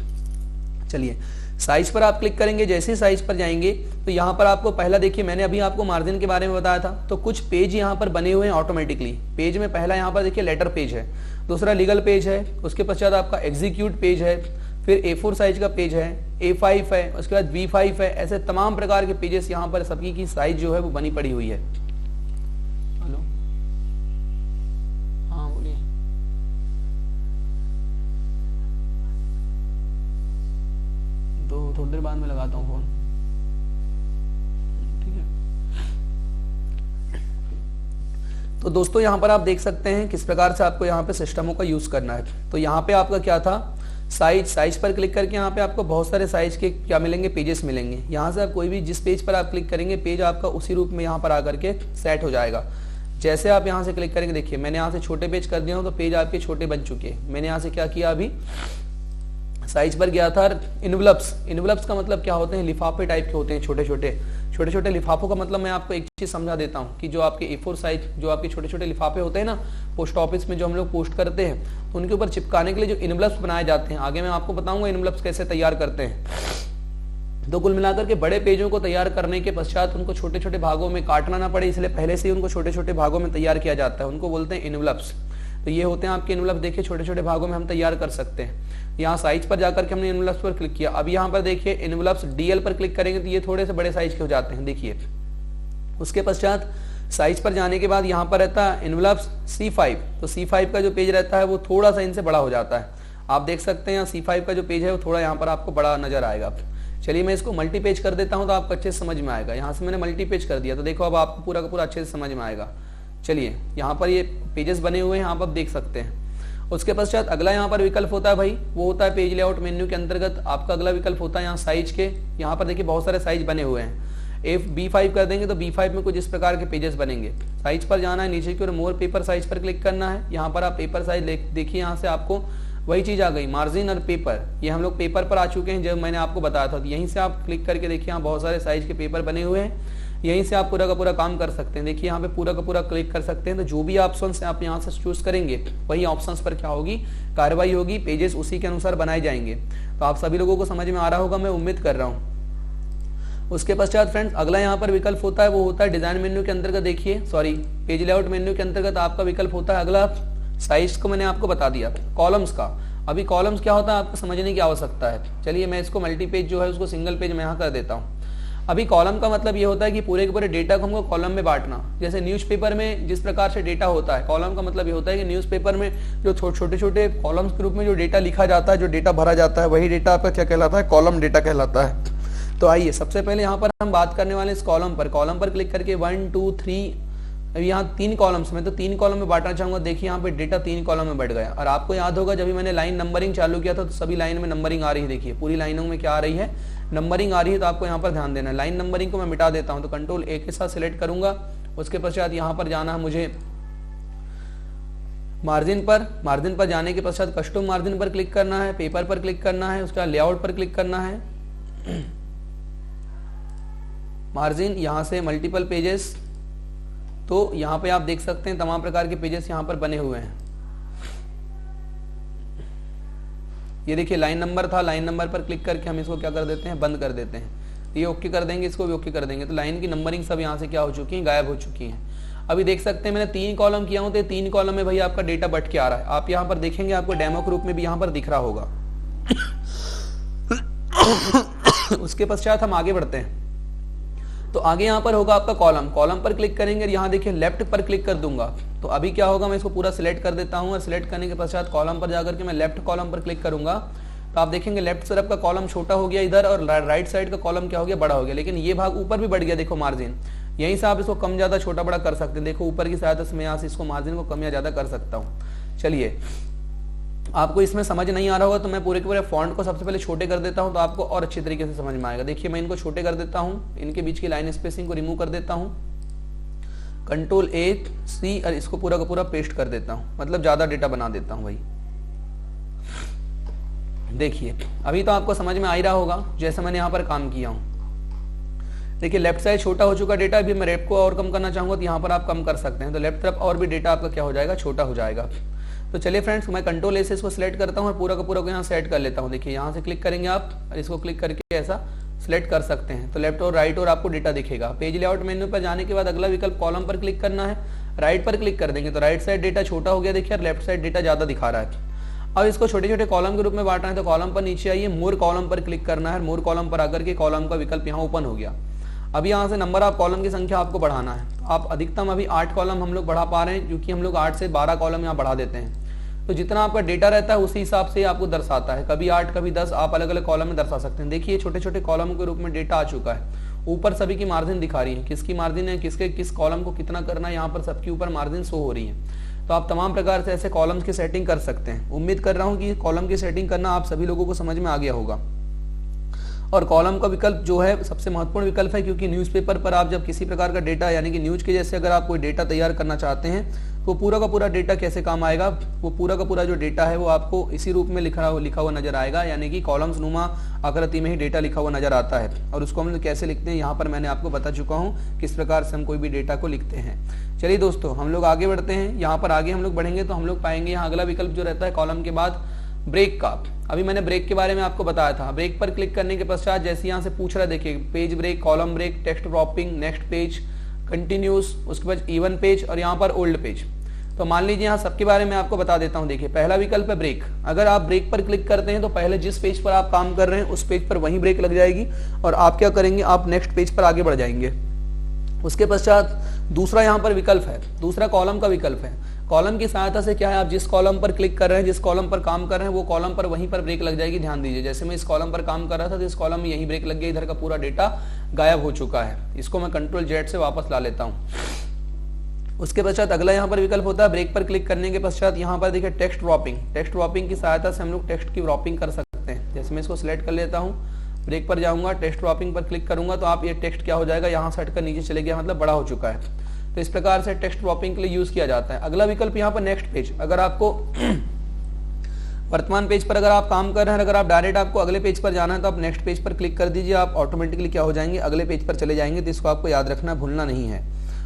चलिए, साइज पर आप क्लिक करेंगे। जैसे ही साइज पर जाएंगे तो यहाँ पर आपको पहला देखिए, मैंने अभी आपको मार्जिन के बारे में बताया था, तो कुछ पेज यहाँ पर बने हुए हैं ऑटोमेटिकली। पेज में पहला यहाँ पर देखिए लेटर पेज है, दूसरा लीगल पेज है, उसके पश्चात आपका एग्जीक्यूट पेज है, फिर A4 साइज का पेज है, A5 है, उसके बाद B5 है। ऐसे तमाम प्रकार के पेजेस यहाँ पर सबकी की साइज जो है वो बनी पड़ी हुई है। हेलो, हाँ बोलिए। तो थोड़ी देर बाद में लगाता हूँ फोन, ठीक है। तो दोस्तों यहाँ पर आप देख सकते हैं किस प्रकार से आपको यहाँ पे सिस्टमों का यूज करना है। तो यहाँ पे आपका क्या था, साइज पर क्लिक करके यहाँ पे आपको बहुत सारे साइज के क्या मिलेंगे, पेजेस मिलेंगे। यहाँ से आप कोई भी जिस पेज पर आप क्लिक करेंगे, पेज आपका उसी रूप में यहाँ पर आकर के सेट हो जाएगा। जैसे आप यहाँ से क्लिक करेंगे, देखिए मैंने यहाँ से छोटे पेज कर दिया हूँ, तो पेज आपके छोटे बन चुके हैं। मैंने यहाँ से क्या किया, अभी साइज पर गया था। इनवलप्स का मतलब क्या होते हैं, लिफाफे टाइप के होते हैं, छोटे छोटे लिफाफों का मतलब मैं आपको एक चीज समझा देता हूँ कि जो आपके A4 साइज, जो आपके छोटे छोटे लिफाफे होते हैं ना, पोस्ट ऑफिस में जो हम लोग पोस्ट करते हैं, तो उनके ऊपर चिपकाने के लिए जो इनवलप्स बनाए जाते हैं, आगे मैं आपको बताऊंगा इनवलप्स कैसे तैयार करते हैं। तो कुल मिलाकर के बड़े पेजों को तैयार करने के पश्चात उनको छोटे छोटे भागों में काटना ना पड़े, इसलिए पहले से ही उनको छोटे छोटे भागों में तैयार किया जाता है, उनको बोलते हैं इनवलप्स। तो ये होते हैं आपके इनवलप्स, देखिए छोटे छोटे भागों में हम तैयार कर सकते हैं। यहाँ साइज पर जाकर के हमने इनवलप्स पर क्लिक किया। अब यहाँ पर देखिए इनवलप्स DL पर क्लिक करेंगे तो ये थोड़े से बड़े साइज के हो जाते हैं, देखिए। उसके पश्चात साइज पर जाने के बाद यहाँ पर रहता है इनवलप्स C5। तो C5 का जो पेज रहता है वो थोड़ा सा इनसे बड़ा हो जाता है। आप देख सकते हैं यहाँ C5 का जो पेज है वो थोड़ा यहाँ पर आपको बड़ा नजर आएगा। चलिए मैं इसको मल्टी पेज कर देता हूँ तो आपको अच्छे से समझ में आएगा। यहाँ से मैंने मल्टी पेज कर दिया, तो देखो अब आपको पूरा का पूरा अच्छे से समझ में आएगा। चलिए, यहाँ पर ये पेजेस बने हुए हैं, आप देख सकते हैं। उसके पश्चात अगला यहाँ पर विकल्प होता है भाई, वो होता है पेज लेआउट मेन्यू के अंतर्गत आपका अगला विकल्प होता है यहाँ साइज के। यहाँ पर देखिए बहुत सारे साइज बने हुए हैं। B5 कर देंगे तो B5 में कुछ इस प्रकार के पेजेस बनेंगे। साइज पर जाना है, नीचे की ओर मोर पेपर साइज पर क्लिक करना है। यहाँ पर आप पेपर साइज देखिए, यहाँ से आपको वही चीज आ गई, मार्जिन और पेपर। ये हम लोग पेपर पर आ चुके हैं, जब मैंने आपको बताया था। तो यहीं से आप क्लिक करके देखिए, यहाँ बहुत सारे साइज के पेपर बने हुए हैं। यहीं से आप पूरा का पूरा काम कर सकते हैं। देखिए यहाँ पे पूरा का पूरा क्लिक कर सकते हैं, तो जो भी ऑप्शन आप यहाँ से चूज करेंगे वही ऑप्शंस पर क्या होगी, कार्रवाई होगी, पेजेस उसी के अनुसार बनाए जाएंगे। तो आप सभी लोगों को समझ में आ रहा होगा, मैं उम्मीद कर रहा हूँ। उसके पश्चात फ्रेंड्स अगला यहाँ पर विकल्प होता है, वो होता है डिजाइन मेन्यू के अंतर्गत, देखिए पेज लेआउट मेन्यू के अंतर्गत आपका विकल्प होता है अगला, साइज को मैंने आपको बता दिया, कॉलम्स का। अभी कॉलम्स क्या होता है आपको समझने की आवश्यकता है। चलिए मैं इसको मल्टी पेज जो है उसको सिंगल पेज में यहाँ कर देता हूँ। अभी कॉलम का मतलब ये होता है कि पूरे के पूरे डेटा को हमको कॉलम में बांटना। जैसे न्यूज़पेपर में जिस प्रकार से डेटा होता है, कॉलम का मतलब ये होता है कि न्यूज़पेपर में जो छोटे छोटे कॉलम्स के रूप में जो डेटा लिखा जाता है, जो डेटा भरा जाता है, वही डेटा आपका क्या कहलाता है, कॉलम डेटा कहलाता है। तो आइए सबसे पहले यहाँ पर हम बात करने वाले इस कॉलम पर क्लिक करके 1 2 3, अभी यहाँ 3 कॉलम्स में, तो 3 कॉलम में बांटना चाहूंगा। देखिए यहाँ पे डेटा 3 कॉलम में बढ़ गया। और आपको याद होगा जब भी मैंने लाइन नंबरिंग चालू किया था तो सभी लाइन में नंबरिंग आ रही है। देखिए पूरी लाइनों में क्या आ रही है, नंबरिंग आ रही है। तो आपको यहाँ पर ध्यान देना है। लाइन नंबरिंग को मैं मिटा देता हूँ, तो कंट्रोल A के साथ सिलेक्ट करूंगा उसके पश्चात यहाँ पर जाना है मुझे मार्जिन पर जाने के पश्चात कस्टम मार्जिन पर क्लिक करना है, पेपर पर क्लिक करना है, उसका लेआउट पर क्लिक करना है, मार्जिन, यहाँ से मल्टीपल पेजेस। तो यहाँ पे आप देख सकते हैं तमाम प्रकार के पेजेस यहाँ पर बने हुए हैं। ये देखिए लाइन नंबर था, लाइन नंबर पर क्लिक करके हम इसको क्या कर देते हैं, बंद कर देते हैं। ये ओके कर देंगे, इसको भी ओके कर देंगे। तो लाइन की नंबरिंग सब यहाँ से क्या हो चुकी है, गायब हो चुकी है। अभी देख सकते हैं मैंने 3 कॉलम किया हूँ, तो 3 कॉलम में भाई आपका डेटा बट के आ रहा है। आप यहाँ पर देखेंगे आपको डेमो के रूप में भी यहाँ पर दिख रहा होगा। उसके पश्चात हम आगे बढ़ते हैं। तो आगे यहाँ पर होगा आपका कॉलम पर क्लिक करेंगे और यहाँ देखिए लेफ्ट पर क्लिक कर दूंगा। तो अभी क्या होगा, मैं इसको पूरा सिलेक्ट कर देता हूँ और सिलेक्ट करने के पश्चात कॉलम पर जाकर के मैं लेफ्ट कॉलम पर क्लिक करूंगा। तो आप देखेंगे लेफ्ट तरफ का कॉलम छोटा हो गया इधर, और राइट साइड का कॉलम क्या हो गया, बड़ा हो गया। लेकिन ये भाग ऊपर भी बढ़ गया, देखो मार्जिन। यहीं से आप इसको कम ज्यादा छोटा बड़ा कर सकते हैं। देखो ऊपर की सहायता से मैं यहाँ से इसको मार्जिन को कम या ज्यादा कर सकता हूँ। चलिए, आपको इसमें समझ नहीं आ रहा होगा तो मैं पूरे के पूरे फॉन्ट को सबसे पहले छोटे कर देता हूं, तो आपको और अच्छी तरीके से समझ में आएगा। देखिए मैं इनको छोटे कर देता हूं, इनके बीच की लाइन स्पेसिंग को रिमूव कर देता हूं, Ctrl+A+C और इसको पूरा का पूरा पेस्ट कर देता हूं, मतलब ज्यादा डेटा बना देता हूं भाई। देखिए अभी तो आपको समझ में आ ही रहा होगा जैसे मैंने यहाँ पर काम किया हूँ। देखिए लेफ्ट साइड छोटा हो चुका डेटा, अभी मैं लेफ्ट को और कम करना चाहूंगा तो यहाँ पर आप कम कर सकते हैं। तो लेफ्ट तरफ और भी डेटा आपका क्या हो जाएगा, छोटा हो जाएगा। तो चलिए फ्रेंड्स, मैं Ctrl+A से इसको सिलेक्ट करता हूँ और पूरा का पूरा को यहाँ सेट कर लेता हूँ। देखिए यहाँ से क्लिक करेंगे आप और इसको क्लिक करके ऐसा सिलेक्ट कर सकते हैं। तो लेफ्ट और राइट और आपको डेटा दिखेगा। पेज लेआउट मेन्यू पर जाने के बाद अगला विकल्प कॉलम पर क्लिक करना है, राइट पर क्लिक कर देंगे तो राइट साइड डेटा छोटा हो गया देखिए, और लेफ्ट साइड डेटा ज्यादा दिखा रहा है। अब इसको छोटे छोटे कॉलम के रूप में बांटना है, तो कॉलम पर नीचे आइए, मोर कॉलम पर क्लिक करना है। मोर कॉलम पर आकर के कॉलम का विकल्प यहाँ ओपन हो गया। अब यहाँ से नंबर ऑफ कॉलम की संख्या आपको बढ़ाना है। आप अधिकतम अभी 8 कॉलम हम लोग बढ़ा पा रहे हैं, क्योंकि हम लोग 8 से 12 कॉलम यहाँ बढ़ा देते हैं। तो जितना आपका डेटा रहता है उसी हिसाब से आपको दर्शाता है, कभी 8 कभी 10, आप अलग अलग कॉलम में दर्शा सकते हैं। देखिए छोटे छोटे कॉलम के रूप में डेटा आ चुका है। ऊपर सभी की मार्जिन दिखा रही है, किसकी मार्जिन है, किसके किस कॉलम को कितना करना है, यहाँ पर सबके ऊपर मार्जिन शो हो रही है। तो आप तमाम प्रकार से ऐसे कॉलम्स की सेटिंग कर सकते हैं। उम्मीद कर रहा हूँ कि कॉलम की सेटिंग करना आप सभी लोगों को समझ में आ गया होगा। और कॉलम का विकल्प जो है सबसे महत्वपूर्ण विकल्प है, क्योंकि न्यूज़पेपर पर आप जब किसी प्रकार का डेटा यानी कि न्यूज के जैसे अगर आप कोई डेटा तैयार करना चाहते हैं तो पूरा का पूरा डेटा कैसे काम आएगा, वो पूरा का पूरा जो डेटा है वो आपको इसी रूप में लिखा हुआ नजर आएगा, यानी कि कॉलम्स नुमा आकृति में ही डेटा लिखा हुआ नजर आता है। और उसको हम कैसे लिखते हैं यहाँ पर मैंने आपको बता चुका हूँ किस प्रकार से हम कोई भी डेटा को लिखते हैं। चलिए दोस्तों, हम लोग आगे बढ़ते हैं। यहाँ पर आगे हम लोग बढ़ेंगे तो हम लोग पाएंगे यहाँ अगला विकल्प जो रहता है कॉलम के बाद ब्रेक का। अभी मैंने ब्रेक के बारे में आपको बताया था। ब्रेक पर क्लिक करने के पश्चात जैसे यहाँ से पूछ रहा है, देखिए page break, column break, text dropping, next page, continuous, उसके बाद इवन पेज और यहाँ पर ओल्ड पेज। तो मान लीजिए यहाँ सबके बारे में आपको बता देता हूँ। देखिए पहला विकल्प है ब्रेक। अगर आप ब्रेक पर क्लिक करते हैं तो पहले जिस पेज पर आप काम कर रहे हैं उस पेज पर वहीं ब्रेक लग जाएगी और आप क्या करेंगे, आप नेक्स्ट पेज पर आगे बढ़ जाएंगे। उसके पश्चात दूसरा यहाँ पर विकल्प है, दूसरा कॉलम का विकल्प है। कॉलम की सहायता से क्या है, आप जिस कॉलम पर क्लिक कर रहे हैं, जिस कॉलम पर काम कर रहे हैं वो कॉलम पर वहीं पर ब्रेक लग जाएगी। ध्यान दीजिए, जैसे मैं इस कॉलम पर काम कर रहा था तो इस कॉलम में यही ब्रेक लग गया, इधर का पूरा डेटा गायब हो चुका है। इसको मैं Ctrl+Z से वापस ला लेता हूँ। उसके पश्चात अगला यहाँ पर विकल्प होता है ब्रेक पर क्लिक करने के पश्चात यहाँ पर देखिए टेक्स्ट ड्रॉपिंग। टेक्स्ट ड्रॉपिंग की सहायता से हम लोग टेक्स्ट की ड्रॉपिंग कर सकते हैं। जैसे मैं इसको सिलेक्ट कर लेता हूँ, ब्रेक पर जाऊंगा, टेक्स्ट ड्रॉपिंग पर क्लिक करूंगा तो आप ये टेक्स्ट क्या हो जाएगा, यहाँ से हटकर नीचे चले गया, मतलब बड़ा हो चुका है। तो इस प्रकार से टेक्स्ट ड्रॉपिंग के लिए यूज किया जाता है। अगला विकल्प यहाँ पर नेक्स्ट पेज। अगर आपको वर्तमान पेज पर अगर आप काम कर रहे हैं, अगर आप डायरेक्ट आपको अगले पेज पर जाना है तो आप नेक्स्ट पेज पर क्लिक कर दीजिए, आप ऑटोमेटिकली क्या हो जाएंगे, अगले पेज पर चले जाएंगे। तो इसको आपको याद रखना, भूलना नहीं है।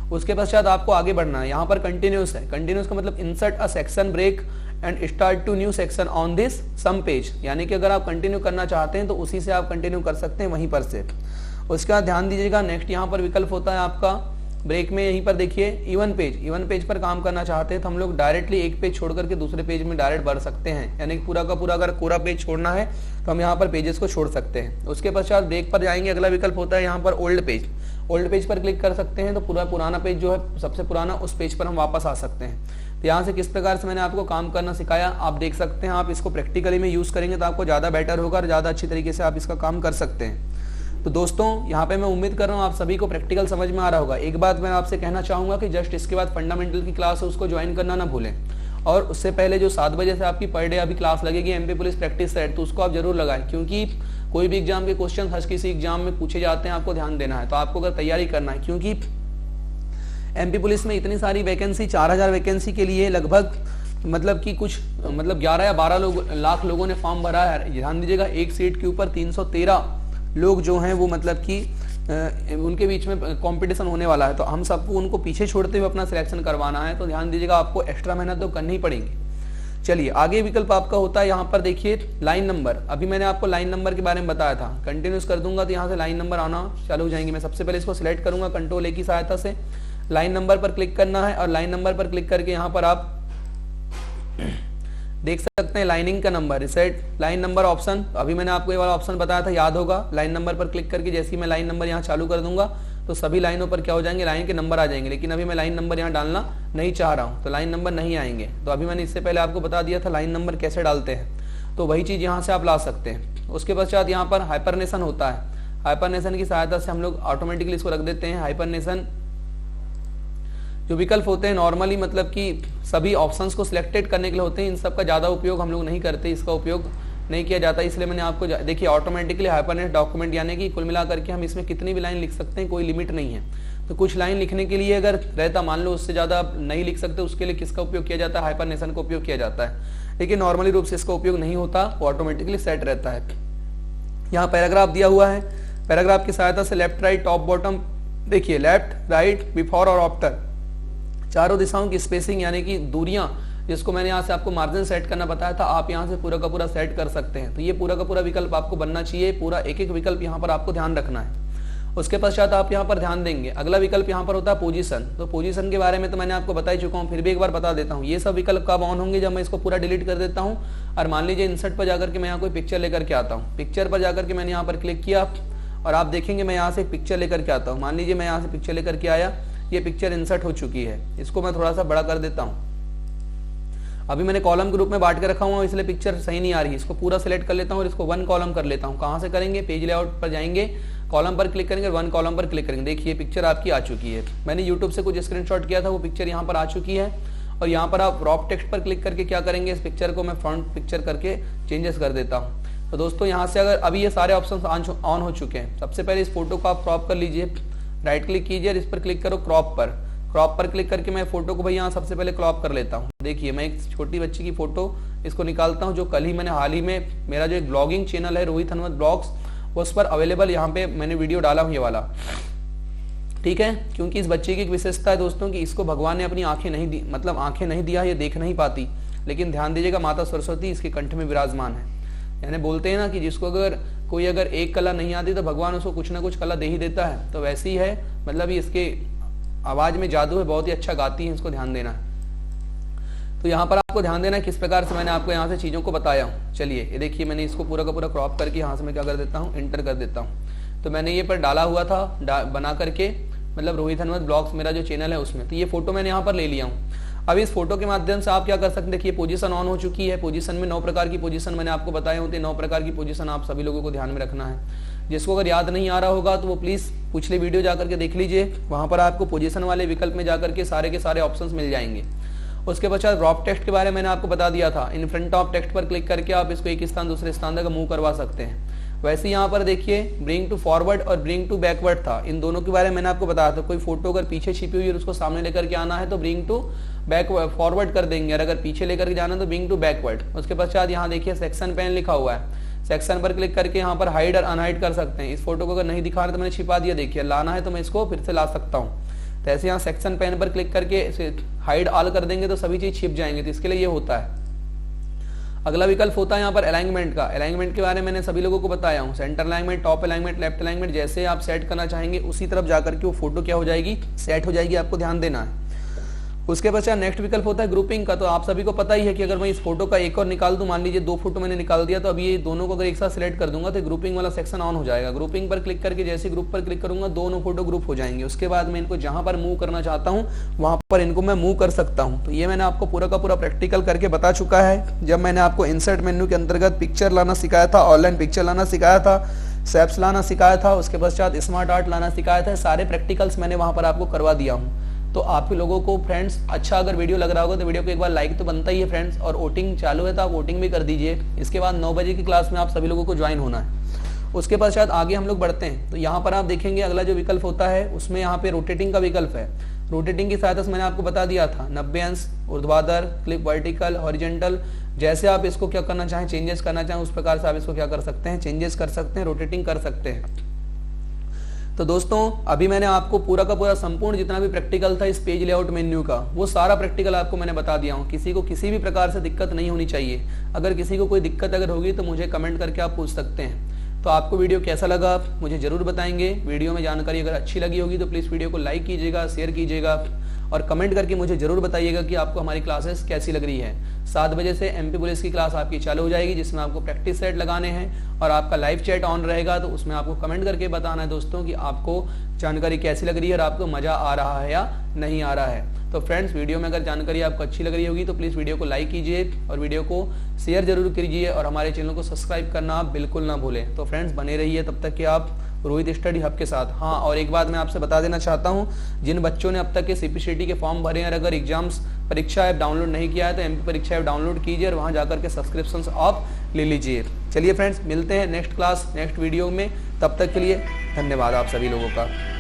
उसके पश्चात आपको आगे बढ़ना है। यहाँ पर कंटिन्यूस है। कंटिन्यूस का मतलब insert a section break and start to new section on this same page, यानी कि अगर आप कंटिन्यू करना चाहते हैं तो उसी से आप कंटिन्यू कर सकते हैं वहीं पर से। उसके बाद ध्यान दीजिएगा नेक्स्ट यहाँ पर विकल्प होता है आपका ब्रेक में, यहीं पर देखिए इवन पेज। इवन पेज पर काम करना चाहते हैं तो हम लोग डायरेक्टली एक पेज छोड़ करके दूसरे पेज में डायरेक्ट बढ़ सकते हैं, यानी कि पूरा का पूरा अगर पूरा पेज छोड़ना है तो हम यहाँ पर पेजेस को छोड़ सकते हैं। उसके पश्चात ब्रेक पर जाएंगे, अगला विकल्प होता है यहाँ पर ओल्ड पेज। ओल्ड पेज पर क्लिक कर सकते हैं तो पूरा पुराना पेज जो है सबसे पुराना, उस पेज पर हम वापस आ सकते हैं। तो यहाँ से किस प्रकार से मैंने आपको काम करना सिखाया आप देख सकते हैं। आप इसको प्रैक्टिकली में यूज करेंगे तो आपको ज़्यादा बेटर होगा और ज़्यादा अच्छी तरीके से आप इसका काम कर सकते हैं। तो दोस्तों यहाँ पे मैं उम्मीद कर रहा हूँ आप सभी को प्रैक्टिकल समझ में आ रहा होगा। एक बात मैं आपसे कहना चाहूँगा कि जस्ट इसके बाद फंडामेंटल की क्लास है उसको ज्वाइन करना ना भूलें, और उससे पहले जो 7 बजे से आपकी पर डे अभी क्लास लगेगी एमपी पुलिस प्रैक्टिस सेट, तो उसको आप जरूर लगाएं, क्योंकि कोई भी एग्जाम के क्वेश्चन हर किसी एग्जाम में पूछे जाते हैं, आपको ध्यान देना है। तो आपको अगर तैयारी करना है, क्योंकि एमपी पुलिस में इतनी सारी वैकेंसी, 4000 वैकेंसी के लिए लगभग मतलब कि कुछ 11 या 12 लाख लोगों ने फॉर्म भरा है। ध्यान दीजिएगा, एक सीट के ऊपर 313 लोग जो हैं वो मतलब कि उनके बीच में कंपटीशन होने वाला है। तो हम सबको उनको पीछे छोड़ते हुए अपना सिलेक्शन करवाना है। तो ध्यान दीजिएगा, आपको एक्स्ट्रा मेहनत तो करनी ही पड़ेगी। चलिए आगे विकल्प आपका होता है यहाँ पर देखिए लाइन नंबर। अभी मैंने आपको लाइन नंबर के बारे में बताया था, कंटिन्यूस कर दूंगा तो यहाँ से लाइन नंबर आना चालू हो जाएंगे। मैं सबसे पहले इसको सिलेक्ट करूंगा कंट्रोल ए की सहायता से, लाइन नंबर पर क्लिक करना है और लाइन नंबर पर क्लिक करके यहाँ पर आप देख सकते हैं लाइनिंग का number, reset line number option. अभी मैंने आपको ये वाला ऑप्शन बताया था, याद होगा। लाइन नंबर पर क्लिक करके जैसे ही मैं लाइन नंबर यहाँ चालू कर दूंगा तो सभी लाइनों पर क्या हो जाएंगे, लाइन के नंबर आ जाएंगे। लेकिन अभी मैं लाइन नंबर यहाँ डालना नहीं चाह रहा हूँ तो लाइन नंबर नहीं आएंगे। तो अभी मैंने इससे पहले आपको बता दिया था लाइन नंबर कैसे डालते हैं, तो वही चीज़ यहाँ से आप ला सकते हैं। उसके पश्चात यहाँ पर हाइपरनेशन होता है। हाइपरनेशन की सहायता से हम लोग ऑटोमेटिकली इसको रख देते हैं। हाइपरनेशन जो विकल्प होते हैं नॉर्मली मतलब कि सभी ऑप्शंस को सिलेक्टेड करने के लिए होते हैं, इन सब का ज़्यादा उपयोग हम लोग नहीं करते, इसका उपयोग नहीं किया जाता। इसलिए मैंने आपको देखिए ऑटोमेटिकली हाइपरनेट डॉक्यूमेंट यानी कि कुल मिला करके हम इसमें कितनी भी लाइन लिख सकते हैं, कोई लिमिट नहीं है। तो कुछ लाइन लिखने के लिए अगर रहता, मान लो उससे ज़्यादा आप नहीं लिख सकते, उसके लिए किसका उपयोग किया जाता है, हाइपरनेशन का उपयोग किया जाता है। लेकिन नॉर्मली रूप से इसका उपयोग नहीं होता, वो ऑटोमेटिकली सेट रहता है। यहाँ पैराग्राफ दिया हुआ है, पैराग्राफ की सहायता से लेफ्ट राइट टॉप बॉटम देखिए, लेफ्ट राइट बिफोर और आफ्टर चारों दिशाओं की स्पेसिंग यानी कि दूरियां, जिसको मैंने यहाँ से आपको मार्जिन सेट करना बताया था, आप यहाँ से पूरा का पूरा सेट कर सकते हैं। तो ये पूरा का पूरा विकल्प आपको बनना चाहिए, पूरा एक एक विकल्प यहाँ पर आपको ध्यान रखना है। उसके पश्चात आप यहाँ पर ध्यान देंगे, अगला विकल्प यहाँ पर होता है पोजीशन। तो पोजीशन के बारे में तो मैंने आपको बता ही चुका हूँ, फिर भी एक बार बता देता हूँ। ये सब विकल्प कब ऑन होंगे, जब मैं इसको पूरा डिलीट कर देता हूँ और मान लीजिए इंसर्ट पर जाकर के मैं यहाँ कोई पिक्चर लेकर के आता हूँ। पिक्चर पर जाकर के मैंने यहाँ पर क्लिक किया और आप देखेंगे मैं यहाँ से एक पिक्चर लेकर के आता हूँ। मान लीजिए मैं यहाँ से पिक्चर लेकर के आया, ये पिक्चर इंसर्ट हो चुकी है। इसको मैं थोड़ा सा बड़ा कर देता हूँ। अभी मैंने कॉलम के रूप में बांट के रखा हुआ, इसलिए पिक्चर सही नहीं आ रही। इसको पूरा सिलेक्ट कर लेता हूँ और इसको 1 कॉलम कर लेता हूँ। कहाँ से करेंगे, पेज लेआउट पर जाएंगे, कॉलम पर क्लिक करेंगे, 1 कॉलम पर क्लिक करेंगे। देखिए पिक्चर आपकी आ चुकी है। मैंने यूट्यूब से कुछ स्क्रीनशॉट किया था, वो पिक्चर यहाँ पर आ चुकी है। और यहाँ पर आप क्रॉप टेक्स्ट पर क्लिक करके क्या करेंगे, इस पिक्चर को मैं फ्रंट पिक्चर करके चेंजेस कर देता हूँ। तो दोस्तों यहाँ से अगर अभी ये सारे ऑप्शन ऑन हो चुके हैं, सबसे पहले इस फोटो को आप क्रॉप कर लीजिए, राइट क्लिक कीजिए और इस पर क्लिक करो क्रॉप पर। क्रॉप पर क्लिक करके मैं फोटो को भाई यहाँ सबसे पहले क्रॉप कर लेता हूँ। देखिए मैं एक छोटी बच्ची की फोटो इसको निकालता हूँ, जो कल ही मैंने हाल ही में मेरा जो एक ब्लॉगिंग चैनल है रोहित हनुमत ब्लॉग्स, उस पर अवेलेबल यहाँ पे मैंने वीडियो डाला हूँ ये वाला, ठीक है। क्योंकि इस बच्चे की एक विशेषता है दोस्तों कि इसको भगवान ने अपनी आंखें नहीं दी, मतलब आंखें नहीं दिया, ये देख नहीं पाती। लेकिन ध्यान दीजिएगा माता सरस्वती इसके कंठ में विराजमान है। यानी बोलते हैं ना कि जिसको अगर कोई अगर एक कला नहीं आती तो भगवान उसको कुछ ना कुछ कला दे ही देता है। तो वैसी है, मतलब इसके आवाज में जादू है, बहुत ही अच्छा गाती है, इसको ध्यान देना है। तो यहाँ पर आपको ध्यान देना है किस प्रकार से मैंने आपको यहाँ से चीजों को बताया हूँ। चलिए ये देखिए मैंने इसको पूरा का पूरा क्रॉप करके यहाँ से मैं क्या कर देता हूँ, एंटर कर देता हूँ। तो मैंने ये पर डाला हुआ था बना करके, मतलब रोहित हनुमत ब्लॉग्स मेरा जो चैनल है उसमें। तो ये फोटो मैंने यहाँ पर ले लिया हूँ। अब इस फोटो के माध्यम से आप क्या कर सकते हैं, देखिए पोजीशन ऑन हो चुकी है। पोजीशन में 9 प्रकार की पोजीशन मैंने आपको बताए होते हैं। 9 प्रकार की पोजीशन आप सभी लोगों को ध्यान में रखना है। जिसको अगर याद नहीं आ रहा होगा तो वो प्लीज पिछले वीडियो जाकर के देख लीजिए, वहां पर आपको पोजीशन वाले विकल्प में जाकर के सारे ऑप्शंस मिल जाएंगे। उसके पश्चात ड्रॉप टेक्स्ट के बारे में मैंने आपको बता दिया था। इन फ्रंट ऑफ टेक्स्ट पर क्लिक करके आप इसको एक स्थान दूसरे स्थान तक मूव करवा सकते हैं। वैसे यहाँ पर देखिए ब्रिंग टू फॉरवर्ड और ब्रिंग टू बैकवर्ड था, इन दोनों के बारे में मैंने आपको बताया था। कोई फोटो अगर पीछे छिपी हुई है उसको सामने लेकर के आना है तो ब्रिंग टू फॉरवर्ड कर देंगे, और अगर पीछे लेकर के जाना है तो ब्रिंग टू बैकवर्ड। उसके पश्चात यहाँ देखिए सेक्शन पेन लिखा हुआ है, सेक्शन पर क्लिक करके यहाँ पर हाइड और अनहाइड कर सकते हैं। इस फोटो को अगर नहीं दिखा रहे तो मैंने छिपा दिया, देखिए लाना है तो मैं इसको फिर से ला सकता हूँ। तो ऐसे यहाँ सेक्शन पेन पर क्लिक करके हाइड ऑल कर देंगे तो सभी चीज छिप जाएंगे। तो इसके लिए ये होता है। अगला विकल्प होता है यहाँ पर अलाइनमेंट का। अलाइनमेंट के बारे में मैंने सभी लोगों को बताया हूँ। Centre alignment, top alignment, left alignment, जैसे आप सेट करना चाहेंगे उसी तरफ जाकर के वो फोटो क्या हो जाएगी, सेट हो जाएगी। आपको ध्यान देना है। उसके पश्चात नेक्स्ट विकल्प होता है ग्रुपिंग का। तो आप सभी को पता ही है कि अगर मैं इस फोटो का एक और निकाल दूं, मान लीजिए 2 फोटो मैंने निकाल दिया, तो अभी ये दोनों को अगर एक साथ सिलेक्ट कर दूंगा तो ग्रुपिंग वाला सेक्शन ऑन हो जाएगा। ग्रुपिंग पर क्लिक करके जैसे ग्रुप पर क्लिक करूंगा दोनों फोटो ग्रुप हो जाएंगे। उसके बाद मैं इनको जहां पर मूव करना चाहता हूं वहां पर इनको मैं मूव कर सकता हूं। तो ये मैंने आपको पूरा का पूरा प्रैक्टिकल करके बता चुका है। जब मैंने आपको इंसर्ट मेन्यू के अंतर्गत पिक्चर लाना सिखाया था, ऑनलाइन पिक्चर लाना सिखाया था, सेप्स लाना सिखाया था, उसके पश्चात स्मार्ट आर्ट लाना सिखाया था, सारे प्रैक्टिकल्स मैंने वहां पर आपको करवा दिया हूँ। तो आप लोगों को फ्रेंड्स अच्छा अगर वीडियो लग रहा होगा तो वीडियो को एक बार लाइक तो बनता ही है फ्रेंड्स, और वोटिंग चालू है तो आप वोटिंग भी कर दीजिए। इसके बाद 9 बजे की क्लास में आप सभी लोगों को ज्वाइन होना है। उसके पश्चात आगे हम लोग बढ़ते हैं। तो यहाँ पर आप देखेंगे अगला जो विकल्प होता है उसमें यहाँ पे रोटेटिंग का विकल्प है। रोटेटिंग की सहायता से मैंने आपको बता दिया था 90 अंश, ऊर्ध्वाधर, क्लिप वर्टिकल, हॉरिजेंटल, जैसे आप इसको क्या करना चाहें, चेंजेस करना चाहें, उस प्रकार से आप इसको क्या कर सकते हैं, चेंजेस कर सकते हैं, रोटेटिंग कर सकते हैं। तो दोस्तों अभी मैंने आपको पूरा का पूरा संपूर्ण जितना भी प्रैक्टिकल था इस पेज लेआउट मेन्यू का, वो सारा प्रैक्टिकल आपको मैंने बता दिया हूँ। किसी को किसी भी प्रकार से दिक्कत नहीं होनी चाहिए। अगर किसी को कोई दिक्कत अगर होगी तो मुझे कमेंट करके आप पूछ सकते हैं। तो आपको वीडियो कैसा लगा आप मुझे जरूर बताएंगे। वीडियो में जानकारी अगर अच्छी लगी होगी तो प्लीज़ वीडियो को लाइक कीजिएगा, शेयर कीजिएगा और कमेंट करके मुझे जरूर बताइएगा कि आपको हमारी क्लासेस कैसी लग रही है। 7 बजे से एमपी पुलिस की क्लास आपकी चालू हो जाएगी, जिसमें आपको प्रैक्टिस सेट लगाने हैं और आपका लाइव चैट ऑन रहेगा। तो उसमें आपको कमेंट करके बताना है दोस्तों कि आपको जानकारी कैसी लग रही है और आपको मजा आ रहा है या नहीं आ रहा है। तो फ्रेंड्स वीडियो में अगर जानकारी आपको अच्छी लग रही होगी तो प्लीज़ वीडियो को लाइक कीजिए और वीडियो को शेयर जरूर कीजिए और हमारे चैनल को सब्सक्राइब करना आप बिल्कुल ना भूलें। तो फ्रेंड्स बने रहिए तब तक कि आप रोहित स्टडी हब के साथ। हाँ, और एक बात मैं आपसे बता देना चाहता हूँ, जिन बच्चों ने अब तक के सीपीसीटी के फॉर्म भरे हैं और अगर एग्जाम्स परीक्षा ऐप डाउनलोड नहीं किया है तो एमपी परीक्षा ऐप डाउनलोड कीजिए और वहाँ जाकर के सब्सक्रिप्शन आप ले लीजिए। चलिए फ्रेंड्स मिलते हैं नेक्स्ट क्लास नेक्स्ट वीडियो में, तब तक के लिए धन्यवाद आप सभी लोगों का।